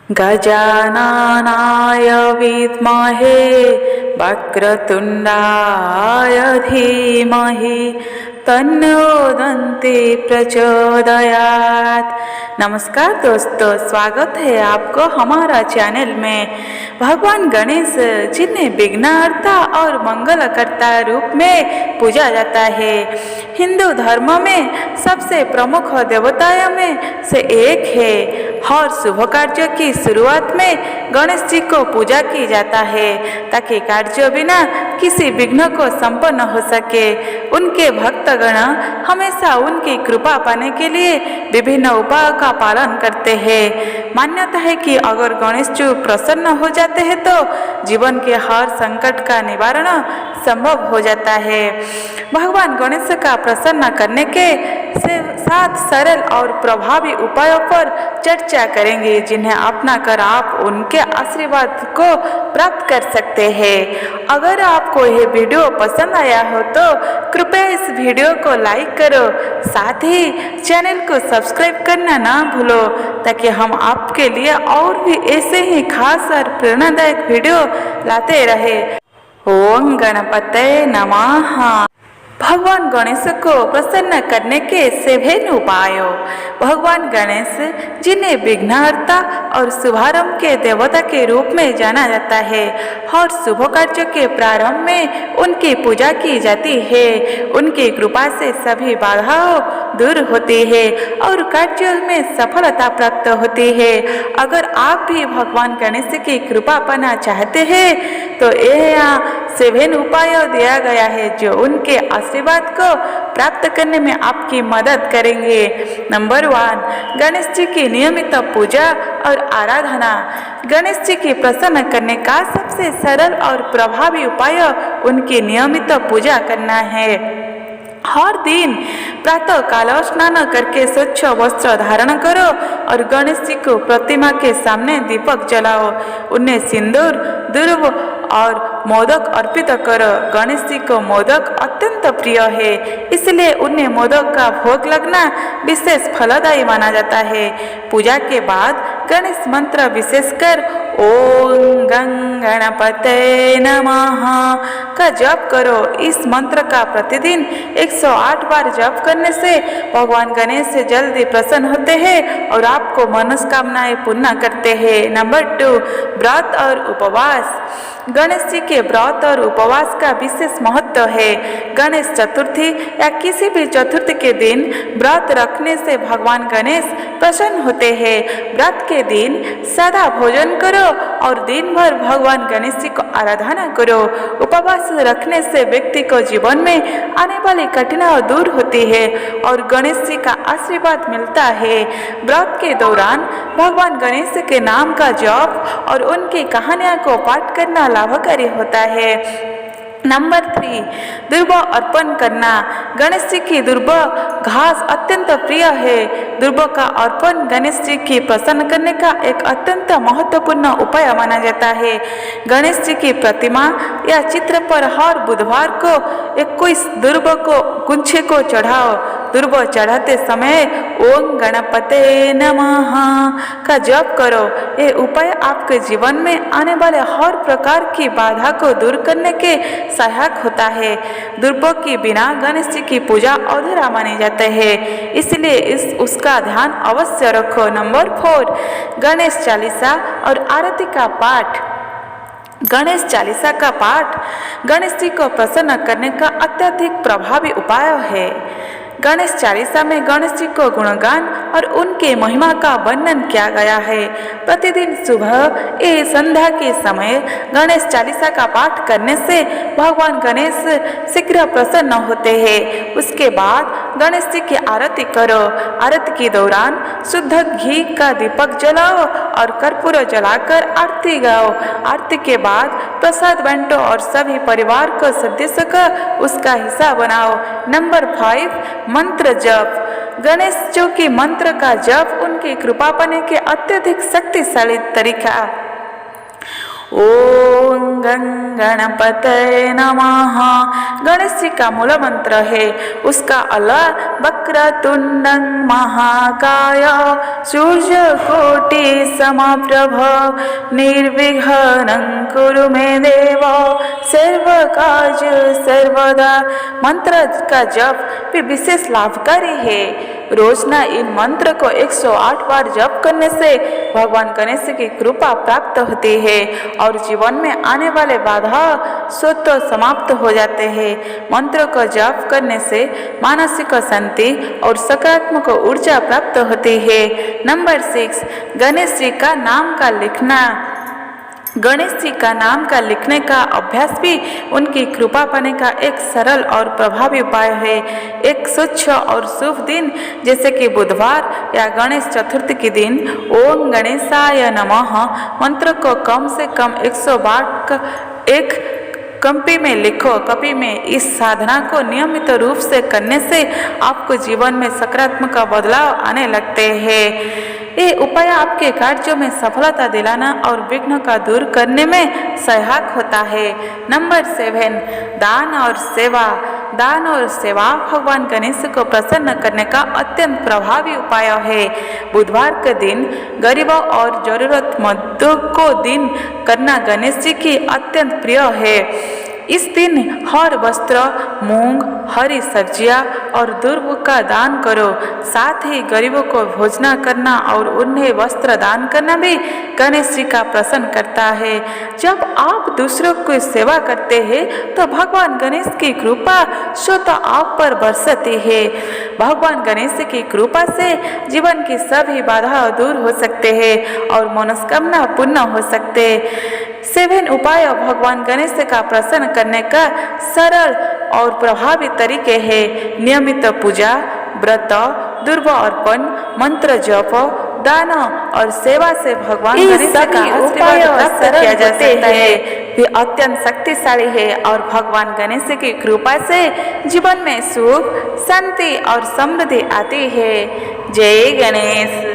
गजाननाय विद्महे वक्रतुण्डाय धीमहि तन्नो दन्ती प्रचोदयात्। नमस्कार दोस्तों, स्वागत है आपको हमारा चैनल में। भगवान गणेश जिन्हें विघ्नहर्ता और मंगलकर्ता रूप में पूजा जाता है, हिंदू धर्म में सबसे प्रमुख देवताओं में से एक है। हर शुभ कार्य की शुरुआत में गणेश जी को पूजा की जाता है ताकि कार्य बिना किसी विघ्न को संपन्न हो सके। उनके भक्तगण हमेशा उनकी कृपा पाने के लिए विभिन्न उपायों का पालन करते हैं। मान्यता है कि अगर गणेश जी प्रसन्न हो जाते हैं तो जीवन के हर संकट का निवारण संभव हो जाता है। भगवान गणेश का प्रसन्न करने के साथ सरल और प्रभावी उपायों पर चर्चा करेंगे जिन्हें अपनाकर आप उनके आशीर्वाद को प्राप्त कर सकते हैं। अगर आपको यह वीडियो पसंद आया हो तो कृपया इस वीडियो को लाइक करो, साथ ही चैनल को सब्सक्राइब करना ना भूलो ताकि हम आपके लिए और भी ऐसे ही खास और प्रेरणादायक वीडियो लाते रहे। ओम गणपते नमः। भगवान गणेश को प्रसन्न करने के विभिन्न उपाय। भगवान गणेश जिन्हें विघ्नहर्ता और शुभारंभ के देवता के रूप में जाना जाता है, हर शुभ कार्य के प्रारंभ में उनकी पूजा की जाती है। उनकी कृपा से सभी बाधाएं दूर होती है और कार्य में सफलता प्राप्त होती है। अगर आप भी भगवान गणेश की कृपा पाना चाहते हैं तो यहाँ 7 उपाय दिया गया है जो उनके आशीर्वाद को प्राप्त करने में आपकी मदद करेंगे। नंबर 1, गणेश जी की नियमित पूजा और आराधना। गणेश जी की प्रसन्न करने का सबसे सरल और प्रभावी उपाय उनकी नियमित पूजा करना है। हर दिन प्रातः काल स्नान करके स्वच्छ वस्त्र धारण करो और गणेश जी को प्रतिमा के सामने दीपक जलाओ। उन्हें सिंदूर, दूर्व और मोदक अर्पित करो। गणेश जी को मोदक अत्यंत प्रिय है, इसलिए उन्हें मोदक का भोग लगना विशेष फलदायी माना जाता है। पूजा के बाद गणेश मंत्र विशेषकर ओम गं गणपते नमः का जप करो। इस मंत्र का प्रतिदिन 108 बार जप करने से भगवान गणेश से जल्दी प्रसन्न होते हैं और आपको मनोकामनाएं पूर्ण करते हैं। नंबर 2, व्रत और उपवास। गणेश जी के व्रत और उपवास का विशेष महत्व है। गणेश चतुर्थी या किसी भी चतुर्थी के दिन व्रत रखने से भगवान गणेश प्रसन्न होते हैं। व्रत के दिन सादा भोजन करो और दिन भर भगवान गणेश जी को आराधना करो। उपवास रखने से व्यक्ति को जीवन में आने वाली कठिनाई दूर होती है और गणेश जी का आशीर्वाद मिलता है। व्रत के दौरान भगवान गणेश के नाम का जप और उनकी कहानियों को पाठ करना लाभकारी होता है। नंबर 3, दुर्ब अर्पण करना। गणेश जी की दुर्ब घास अत्यंत प्रिय है। दुर्ब का अर्पण गणेश जी की प्रसन्न करने का एक अत्यंत महत्वपूर्ण उपाय माना जाता है। गणेश जी की प्रतिमा या चित्र पर हर बुधवार को 21 दुर्ब को गुच्छे को चढ़ाओ। दुर्ब चढ़ाते समय ओम गणपते नमः का जप करो। ये उपाय आपके जीवन में आने वाले हर प्रकार की बाधा को दूर करने के सहायक होता है। दुर्ब के बिना गणेश जी की पूजा अधूरा मानी जाते हैं, इसलिए उसका ध्यान अवश्य रखो। नंबर 4, गणेश चालीसा और आरती का पाठ। गणेश चालीसा का पाठ गणेश जी को प्रसन्न करने का अत्यधिक प्रभावी उपाय है। गणेश चालीसा में गणेश जी को गुणगान और उनके महिमा का वर्णन किया गया है। प्रतिदिन सुबह या संध्या के समय गणेश चालीसा का पाठ करने से भगवान गणेश शीघ्र प्रसन्न होते हैं। उसके बाद गणेश जी की आरती करो। आरती के दौरान शुद्ध घी का दीपक जलाओ और कर्पूर जलाकर आरती गाओ। आरती के बाद प्रसाद बांटो और सभी परिवार को सदस्य का उसका हिस्सा बनाओ। नंबर 5, मंत्र जप। गणेश जी के मंत्र का जप उनकी कृपा पाने के अत्यधिक शक्तिशाली तरीका। ओम गणपतये नमः। गणेश जी का मूल मंत्र है, उसका अला वक्रतुंड महाकाय सूर्यकोटि समप्रभ निर्विघ्नं कुरु मे देव सर्वकार्य सर्वदा। मंत्र का जप भी विशेष लाभकारी है। रोजना इन मंत्र को 108 बार जप करने से भगवान गणेश की कृपा प्राप्त होती है और जीवन में आने वाले बाधा स्वतः समाप्त हो जाते हैं। मंत्र को जप करने से मानसिक शांति और सकारात्मक ऊर्जा प्राप्त होती है। नंबर 6, गणेश जी का नाम का लिखना। गणेश जी का नाम का लिखने का अभ्यास भी उनकी कृपा पाने का एक सरल और प्रभावी उपाय है। एक स्वच्छ और शुभ दिन जैसे कि बुधवार या गणेश चतुर्थी के दिन ओम गणेशाय नमः मंत्र को कम से कम 100 बार एक कॉपी में लिखो। कॉपी में इस साधना को नियमित रूप से करने से आपको जीवन में सकारात्मक बदलाव आने लगते हैं। ये उपाय आपके कार्यों में सफलता दिलाना और विघ्न का दूर करने में सहायक होता है। नंबर 7, दान और सेवा। दान और सेवा भगवान गणेश को प्रसन्न करने का अत्यंत प्रभावी उपाय है। बुधवार के दिन गरीबों और जरूरतमंदों को दान करना गणेश जी की अत्यंत प्रिय है। इस दिन हर वस्त्र, मूंग, हरी सब्जियां और दुर्व का दान करो। साथ ही गरीबों को भोजन करना और उन्हें वस्त्र दान करना भी गणेश जी का प्रसन्न करता है। जब आप दूसरों की सेवा करते हैं तो भगवान गणेश की कृपा स्वतः आप पर बरसती है। भगवान गणेश की कृपा से जीवन की सभी बाधा दूर हो सकते हैं और मनोकामना पूर्ण हो सकते। 7 उपाय भगवान गणेश का प्रसन्न करने का सरल और प्रभावी तरीके हैं। नियमित पूजा, व्रत, दुर्व अर्पण, मंत्र जप, दान और सेवा से भगवान गणेश का आशीर्वाद प्राप्त किया जा सकता है। वे अत्यंत शक्तिशाली है और भगवान गणेश की कृपा से जीवन में सुख, शांति और समृद्धि आती है। जय गणेश।